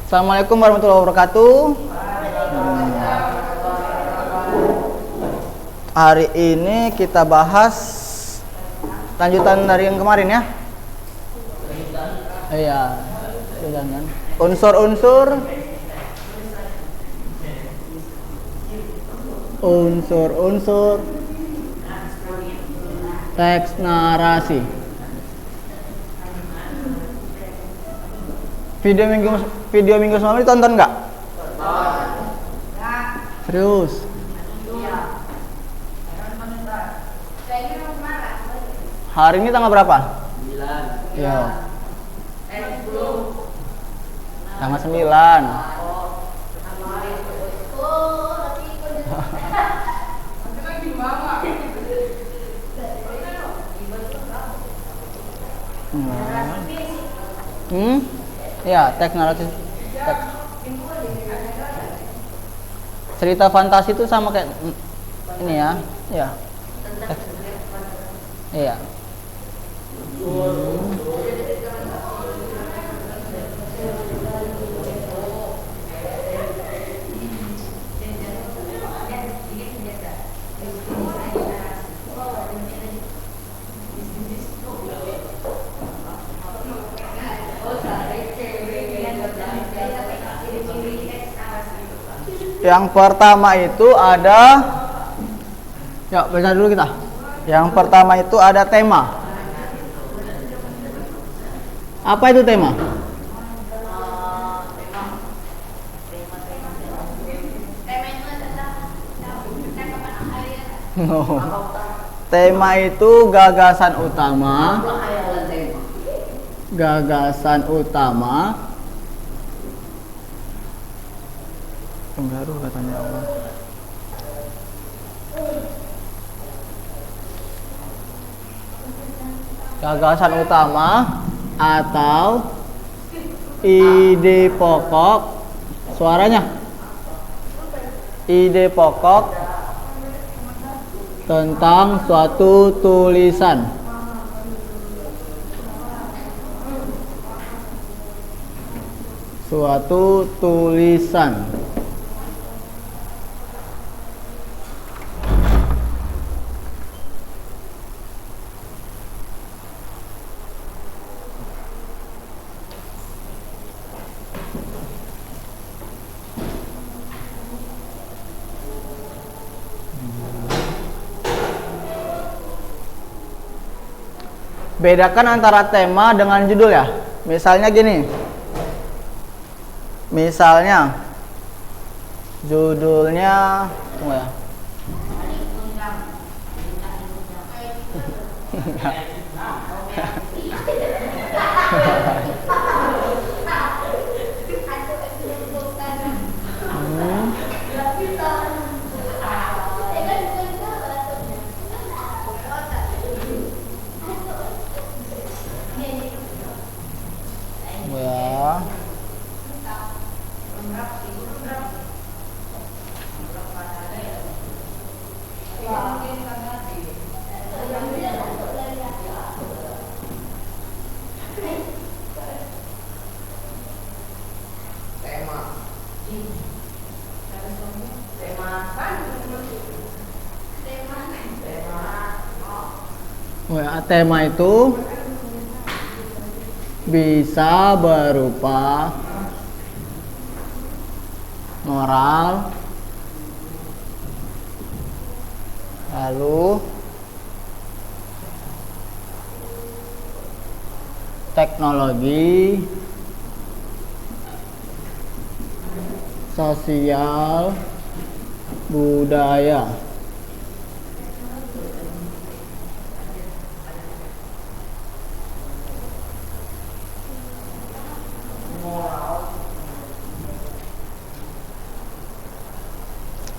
Assalamualaikum warahmatullahi wabarakatuh. Hari ini kita bahas lanjutan dari yang kemarin ya. Iya, jangan. Unsur teks narasi. Video minggu semalam ditonton nggak? Serius? Hari ini tanggal berapa? 9. Iya. Tanggal 9. Ya, teks narasi. Cerita fantasi itu sama kayak ini ya. Ya. Iya. Yang pertama itu ada, ya baca dulu kita. Yang pertama itu ada tema. Apa itu tema? Tema itu gagasan utama. Pengaruh katanya Allah. Gagasan utama atau ide pokok, suaranya. Ide pokok tentang suatu tulisan. Suatu tulisan. Bedakan antara tema dengan judul ya. Misalnya gini. Misalnya judulnya tunggu ya. Tema itu bisa berupa moral, lalu teknologi, sosial, budaya.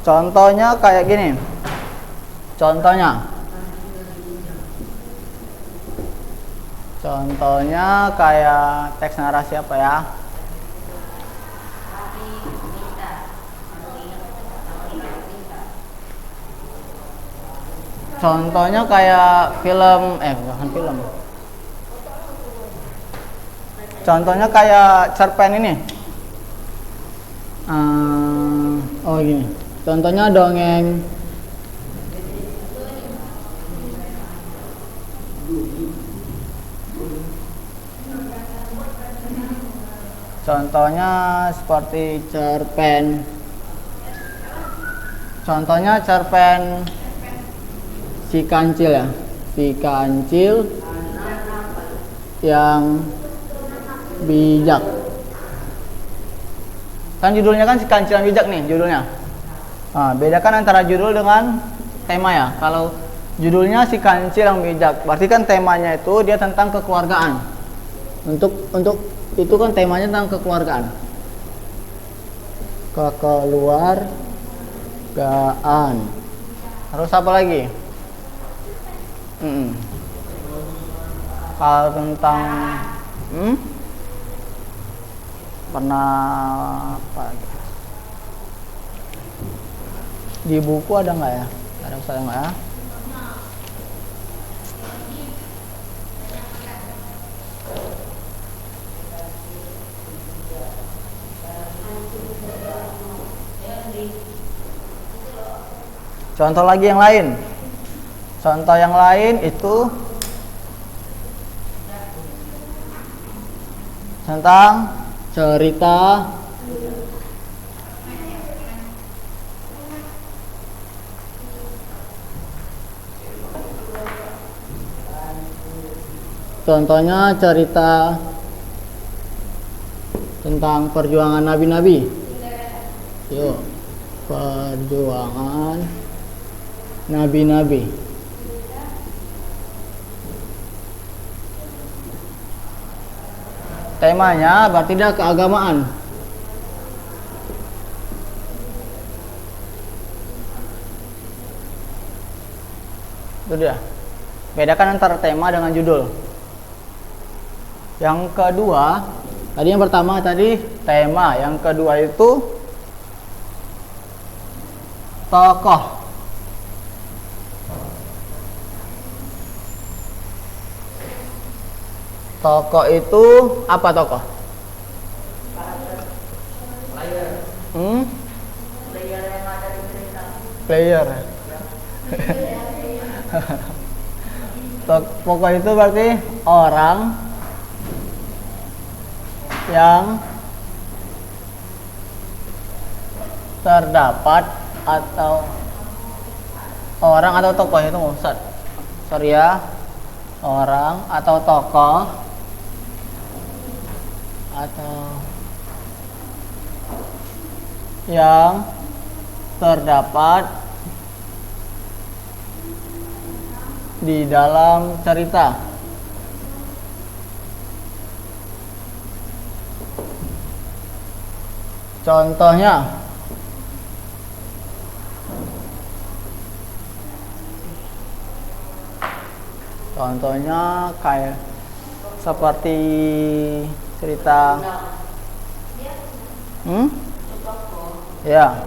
Contohnya kayak gini. Contohnya kayak teks narasi apa ya? Contohnya kayak film, bukan film. Contohnya kayak cerpen ini. Oh gini. Contohnya dongeng. Contohnya seperti cerpen. Contohnya cerpen Si Kancil ya. Si Kancil yang bijak. Kan judulnya kan Si Kancil yang bijak nih judulnya. Nah, bedakan antara judul dengan tema ya. Kalau judulnya Si Kancil yang bijak, berarti kan temanya itu dia tentang kekeluargaan. Untuk itu kan temanya tentang kekeluargaan. Kekeluargaan. Terus apa lagi? Kalau tentang pernah apa lagi? Di buku ada nggak ya? Ada misalnya nggak ya? Contoh lagi yang lain. Contoh yang lain itu tentang cerita contohnya cerita tentang perjuangan nabi-nabi. Yuk, perjuangan nabi-nabi. Temanya berarti dia keagamaan. Itu dia. Bedakan antara tema dengan judul. Yang kedua, tadi yang pertama tadi tema, yang kedua itu tokoh. Tokoh itu apa tokoh? Player yang ada di cerita. Player. Tokoh itu berarti orang yang terdapat atau orang atau tokoh itu Ustaz. Sorry ya. Orang atau tokoh atau yang terdapat di dalam cerita. Contohnya kayak seperti cerita ya.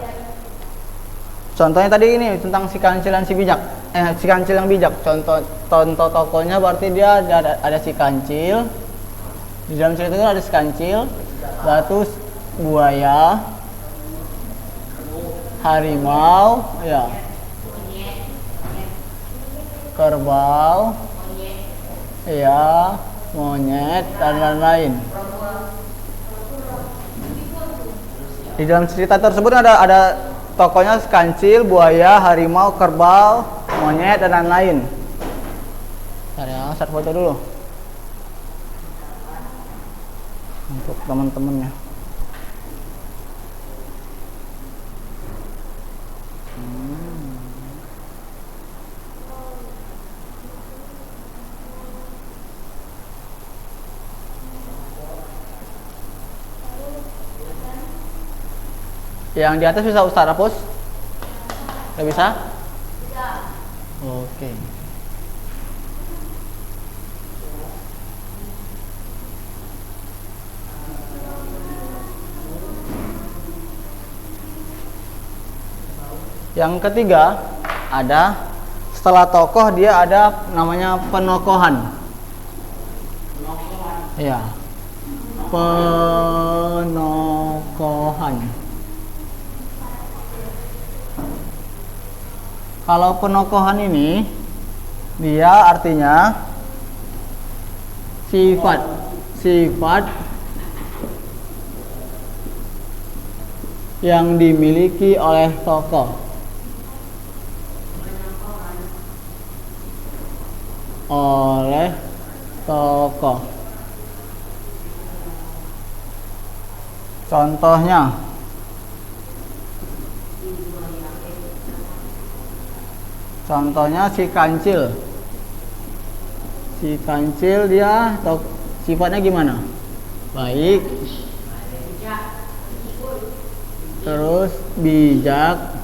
Contohnya tadi ini tentang Si Kancil dan Si Bijak. Si Kancil yang bijak. Contoh tokohnya berarti dia ada Si Kancil. Di dalam cerita itu ada Si Kancil, batu, buaya, harimau, ya, kerbau, ya, monyet dan lain-lain. Di dalam cerita tersebut ada tokohnya kancil, buaya, harimau, kerbau, monyet dan lain-lain. Ya, saya foto dulu untuk teman-temannya. Yang di atas bisa Ustaz hapus? Gak bisa? Bisa. Oke. Yang ketiga ada setelah tokoh dia ada namanya penokohan. Iya. Penokohan. Kalau penokohan ini dia artinya sifat yang dimiliki oleh tokoh. Contohnya si Kancil. Si Kancil dia sifatnya gimana? Baik. Terus bijak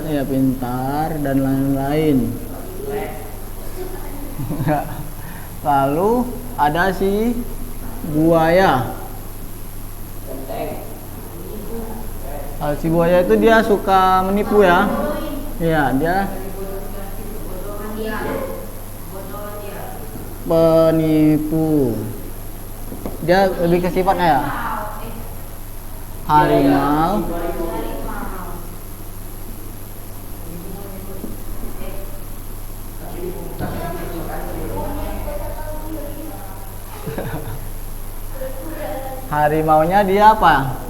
ya, pintar dan lain-lain. Lalu ada si buaya. Kalau si buaya itu dia suka menipu ya. Iya, dia penipu. Dia lebih ke sifatnya ya. Harimau. Harimaunya dia apa?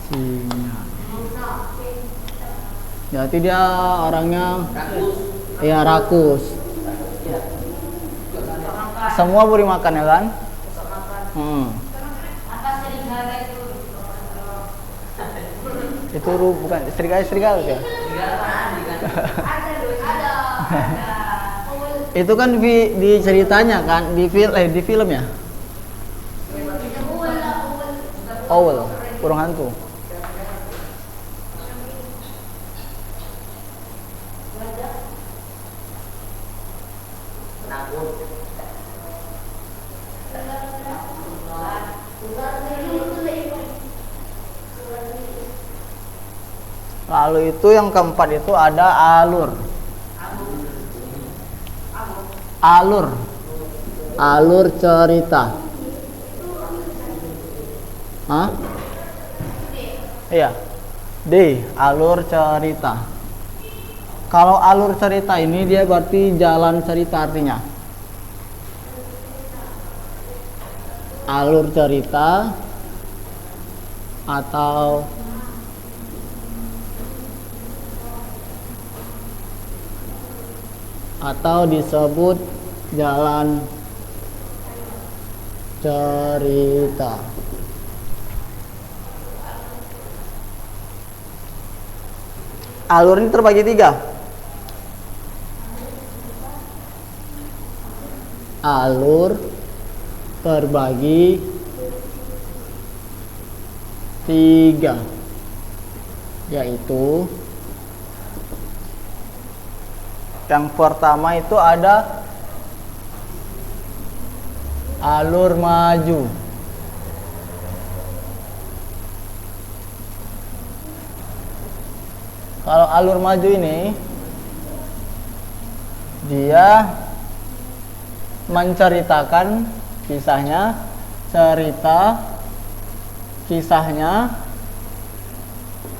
Singa. Jadi dia orangnya rakus. Semua beri makan ya kan? Itu bukan serigala ya? Itu kan di ceritanya kan, di film ya? Owl, burung hantu. Lalu itu yang keempat itu ada alur. Alur cerita. Hah? Iya. D, alur cerita. Kalau alur cerita ini dia berarti jalan cerita artinya. Alur cerita atau disebut jalan cerita. Alur ini terbagi 3. Alur terbagi 3, yaitu yang pertama itu ada alur maju. Kalau alur maju ini dia menceritakan kisahnya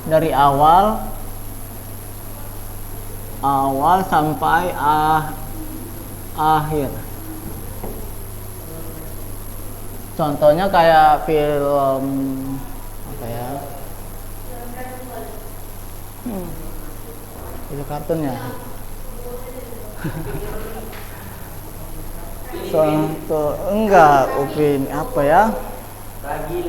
dari awal sampai akhir. Contohnya kayak film apa ya? Itu kartunnya. Contoh enggak, Upin apa ya? Ragi.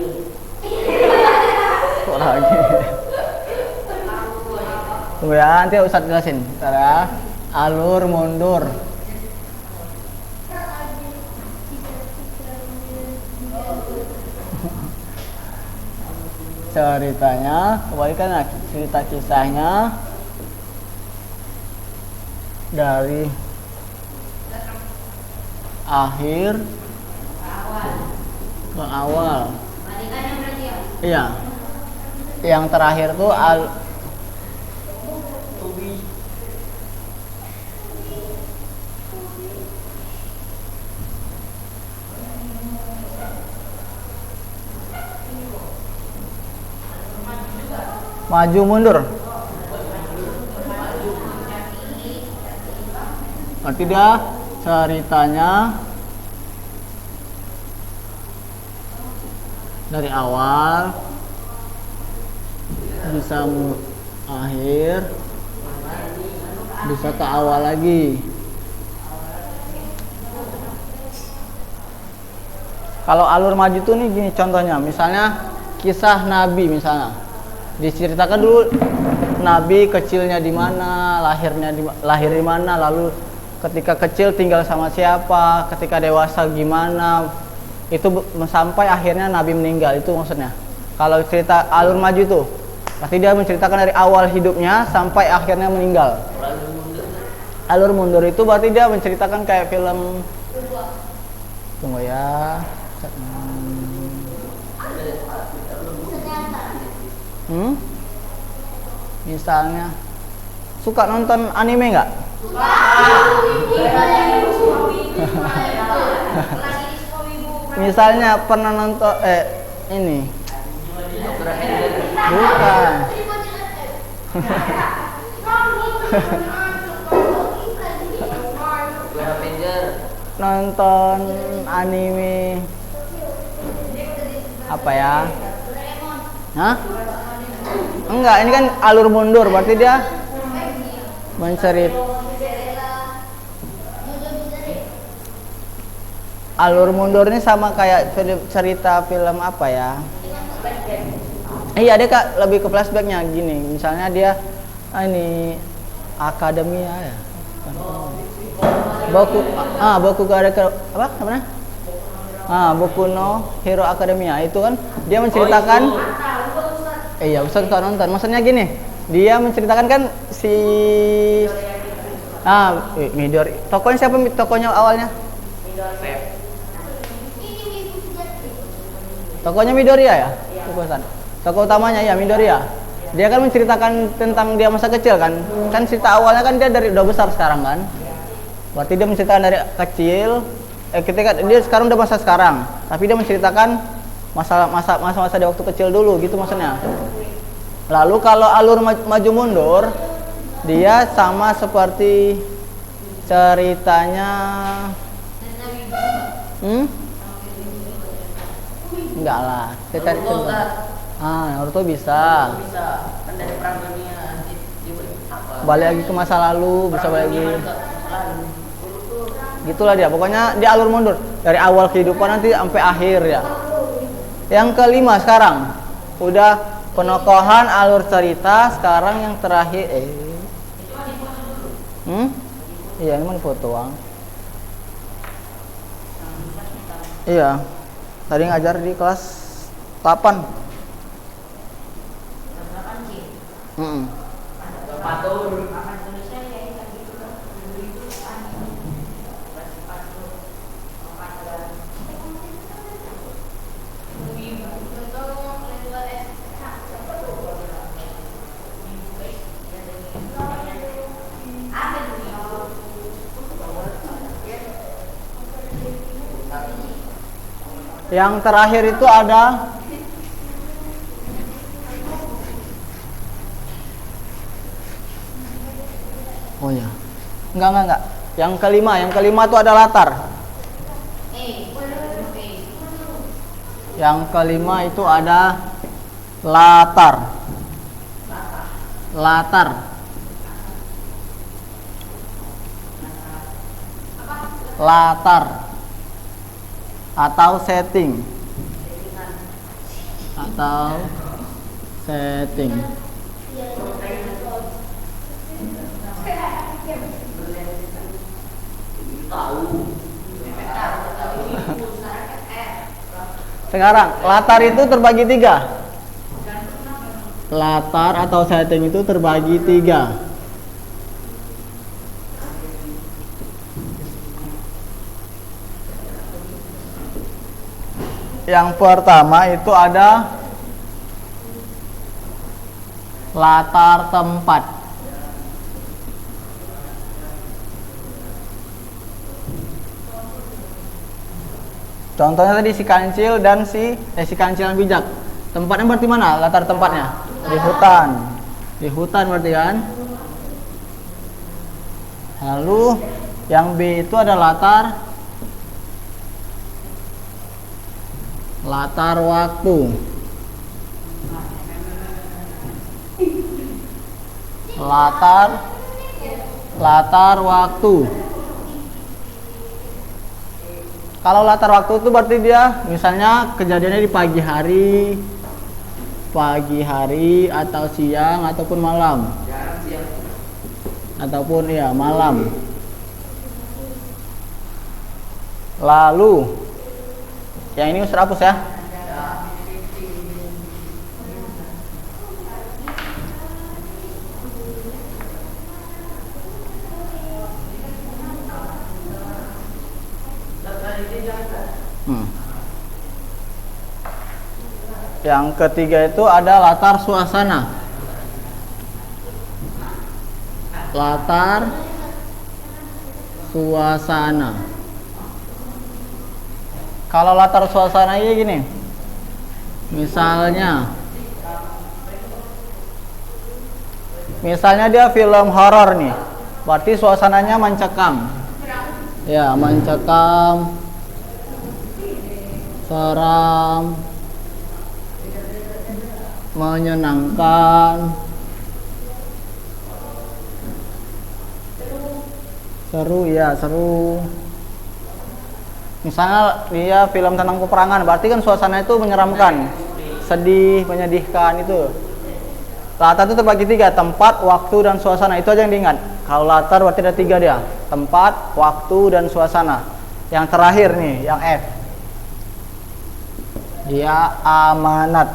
Tunggu ya, nanti Ustadz jelasin. Bentar ya. Alur mundur. Ceritanya, kebalikan cerita kisahnya dari akhir ke awal. Iya. Yang terakhir tuh maju mundur. Berarti dia ceritanya dari awal bisa akhir, bisa ke awal lagi. Kalau alur maju tuh nih gini contohnya, misalnya kisah Nabi misalnya. Diceritakan dulu Nabi kecilnya di mana, lahir di mana, lalu ketika kecil tinggal sama siapa, ketika dewasa gimana. Itu sampai akhirnya Nabi meninggal, itu maksudnya. Kalau cerita alur maju tuh, berarti dia menceritakan dari awal hidupnya sampai akhirnya meninggal. Alur mundur itu berarti dia menceritakan kayak film. Tunggu ya. Misalnya suka nonton anime nggak? Misalnya pernah nonton ini bukan nonton anime apa ya? Hah? Enggak, ini kan alur mundur, berarti dia mencerit. Alur mundur ini sama kayak cerita film apa ya? Iya, dia Kak lebih ke flashbacknya gini. Misalnya dia ini akademia ya. Boku ga apa namanya? Boku no Hero Academia itu kan dia menceritakan iya, Ustaz suka nonton. Maksudnya gini, dia menceritakan kan si Midori. Tokonya siapa tokonya awalnya? Tokonya Midoriya ya? Bukan. Tokoh utamanya ya Midoriya. Dia kan menceritakan tentang dia masa kecil kan. Kan cerita awalnya kan dia dari udah besar sekarang kan. Berarti dia menceritakan dari kecil ketika dia sekarang udah masa sekarang, tapi dia menceritakan masa dia waktu kecil dulu gitu maksudnya. Lalu kalau alur maju mundur dia sama seperti ceritanya enggak lah, cerita Naruto bisa. Kan dari perang dunia balik lagi ke masa lalu, bisa balik lagi. Gitulah dia, pokoknya dia alur mundur dari awal kehidupan nanti sampai akhir ya. Yang kelima sekarang udah penokohan alur cerita, sekarang yang terakhir iya ini mana foto Wang. Iya tadi ngajar di kelas 8. Yang terakhir itu ada oh ya, enggak. Yang kelima itu ada latar. Yang kelima itu ada latar. Atau setting. Sekarang latar itu terbagi 3. Latar atau setting itu terbagi 3. Yang pertama itu ada latar tempat. Contohnya tadi si kancil dan si kancil yang bijak. Tempatnya berarti mana? Latar tempatnya? Di hutan. Di hutan berarti kan? Lalu yang B itu ada latar waktu. Latar waktu. Kalau latar waktu itu berarti dia misalnya kejadiannya di pagi hari atau siang ataupun malam. Ataupun ya malam. Lalu yang ini Ustaz hapus ya. Yang ketiga itu ada latar suasana. Latar suasana. Kalau latar suasana ini gini. Misalnya dia film horor nih. Berarti suasananya mencekam. Ya, mencekam, seram, menyenangkan, seru. Misalnya dia film tentang peperangan, berarti kan suasana itu menyeramkan, sedih, menyedihkan itu. Latar itu terbagi 3, tempat, waktu, dan suasana. Itu aja yang diingat. Kalau latar berarti ada 3 dia, tempat, waktu, dan suasana. Yang terakhir nih, yang F, dia amanat.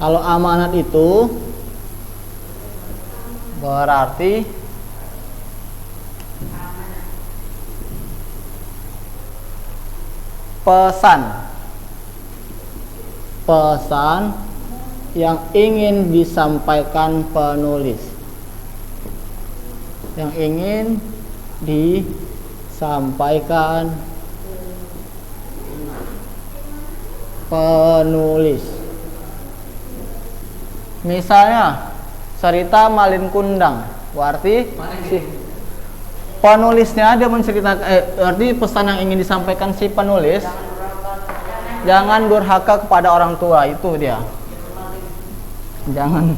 Kalau amanat itu berarti pesan yang ingin disampaikan penulis. Yang ingin disampaikan penulis. Misalnya cerita Malin Kundang, berarti penulisnya dia menceritakan, berarti pesan yang ingin disampaikan si penulis, jangan durhaka kepada orang tua, itu dia. Jangan.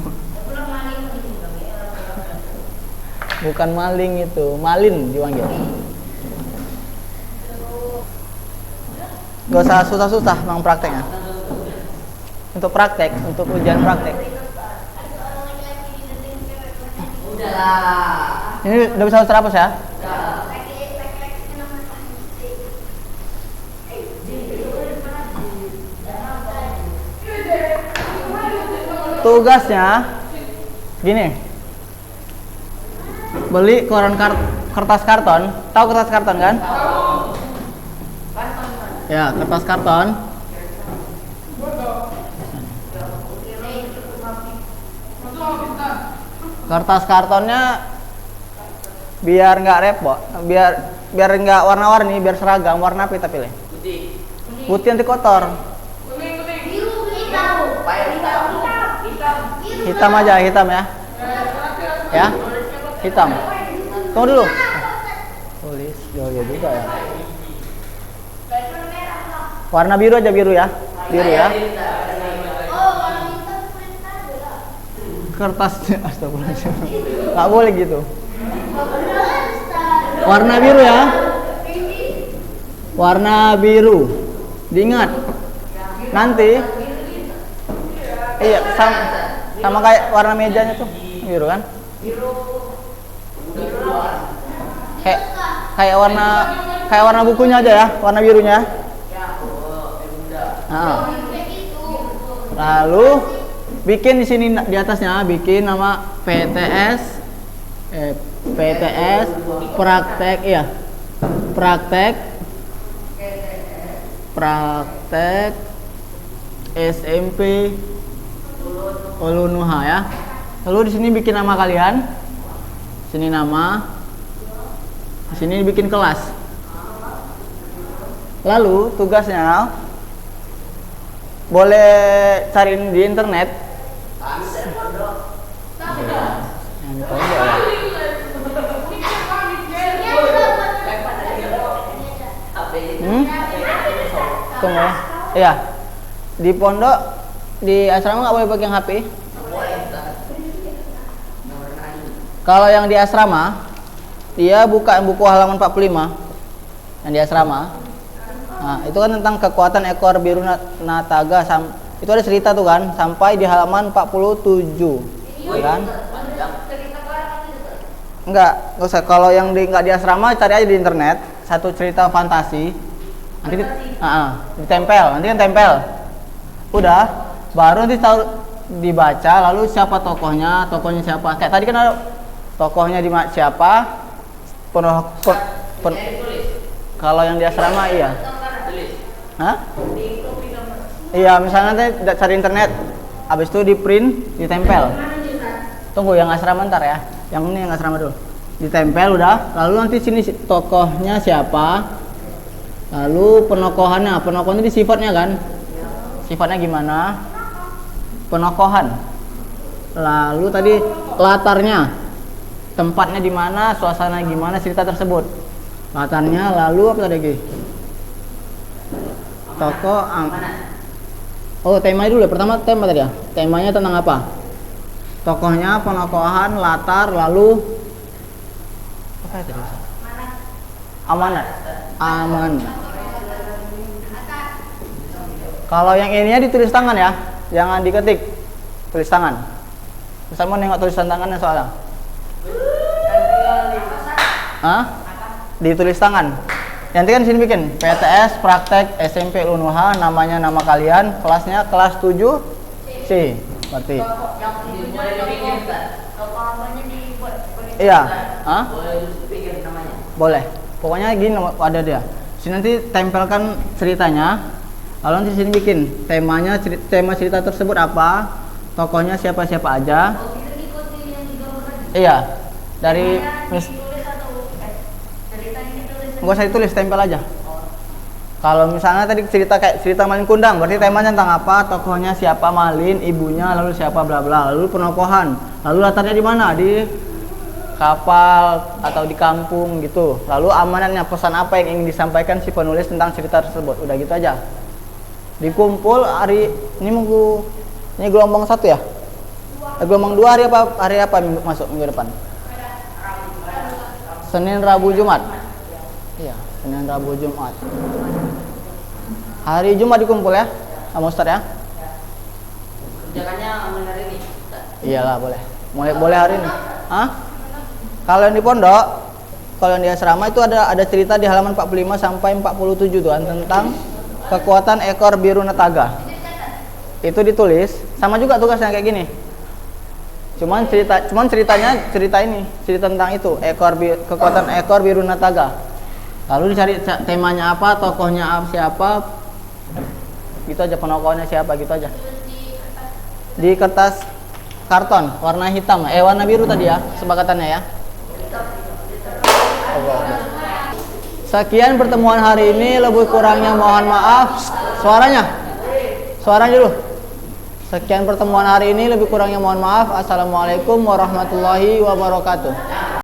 Bukan maling itu, malin dipanggil. Gak usah susah-susah memang prakteknya. Untuk praktek, untuk ujian praktek. Ini udah bisa terhapus ya? Tugasnya gini. Beli koran kertas karton. Tahu kertas karton kan? Ya, kertas karton. Kertas kartonnya biar nggak repot, biar nggak warna-warni, biar seragam. Warna apa kita pilih? Putih nanti kotor. Hitam aja, hitam ya. Ya, hitam. Tunggu dulu. Tulis, jauh juga ya. Warna biru aja, biru ya. Biru ya. Kertasnya, astagfirullahaladzim. Nggak boleh gitu. Warna biru ya. Warna biru. Diingat. Nanti. Iya, sama kayak warna mejanya tuh. Biru kan? Kayak warna bukunya aja ya, warna birunya. Nah. Lalu bikin di sini di atasnya, bikin nama PTS praktek ya. Praktek SMP Ulu Nuha ya. Lalu di sini bikin nama kalian. Sini nama. Di sini bikin kelas. Lalu tugasnya boleh cariin di internet. Yang pondok ya. Tunggu ya. Iya. Di pondok, di asrama nggak boleh pegang HP. Kalau yang di asrama, dia buka buku halaman 45. Yang di asrama. Nah, itu kan tentang kekuatan ekor biru nataga. Itu ada cerita tuh kan, sampai di halaman 47. Ya kan? Enggak usah. Kalau yang nggak di asrama, cari aja di internet. Satu cerita fantasi. Nanti ditempel, nanti kan tempel. Udah, baru nanti tahu dibaca, lalu siapa tokohnya siapa. Kayak tadi kan ada tokohnya siapa, kalau yang di asrama iya. Hah? Iya, misalnya nanti cari internet, habis itu di print, ditempel. Tunggu yang asrama ntar ya. Yang ini yang asrama dulu. Ditempel udah, lalu nanti sini tokohnya siapa. Lalu penokohannya di sifatnya kan? Sifatnya gimana? Penokohan. Lalu tadi latarnya, tempatnya di mana, suasana gimana, cerita tersebut. Latarnya, lalu apa tadi lagi? Tokoh. Oh, temanya dulu ya. Pertama tema tadi ya. Temanya tentang apa? Tokohnya, penokohan, latar, lalu apa itu? Amanat. Kalau yang ininya ditulis tangan ya, jangan diketik. Tulis tangan. Misal mau nengok tulisan tangannya soalnya. Hah? Ditulis tangan. Nanti kan sini bikin PTS praktek SMP Unuha, namanya nama kalian, kelasnya kelas 7C. Berarti. Iya. Hah? Boleh. Pokoknya gini ada dia. Sini nanti tempelkan ceritanya. Lalu nanti sini bikin temanya, tema cerita tersebut apa, tokohnya siapa-siapa aja. Iya. Dari nggak usah ditulis, tempel aja. Kalau misalnya tadi kayak cerita Malin Kundang, berarti temanya tentang apa, tokohnya siapa, Malin, ibunya, lalu siapa bla bla, lalu penokohan, lalu latarnya di mana, di kapal atau di kampung gitu. Lalu amanatnya, pesan apa yang ingin disampaikan si penulis tentang cerita tersebut. Udah gitu aja. Dikumpul hari ini ini gelombang 1 ya? Gelombang 2 hari apa masuk minggu depan? Senin, Rabu, Jumat. Iya, Senin, Rabu, Jumat. Hari Jumat dikumpul ya, sama Ustaz ya. Kerjakannya hari ini. Iyalah, boleh. Boleh hari ini. Hah? Kalau yang di pondok, kalau yang di asrama itu ada cerita di halaman 45 sampai 47 tuh tentang kekuatan ekor biru nataga. Itu ditulis, sama juga tugasnya kayak gini. Cuman ceritanya cerita tentang itu, kekuatan ekor biru nataga. Lalu dicari temanya apa, tokohnya siapa, gitu aja, penokohnya siapa, gitu aja. Di kertas karton warna hitam, warna biru tadi ya, sepakatannya ya. Sekian pertemuan hari ini, lebih kurangnya mohon maaf. Suaranya dulu. Sekian pertemuan hari ini, lebih kurangnya mohon maaf. Assalamualaikum warahmatullahi wabarakatuh.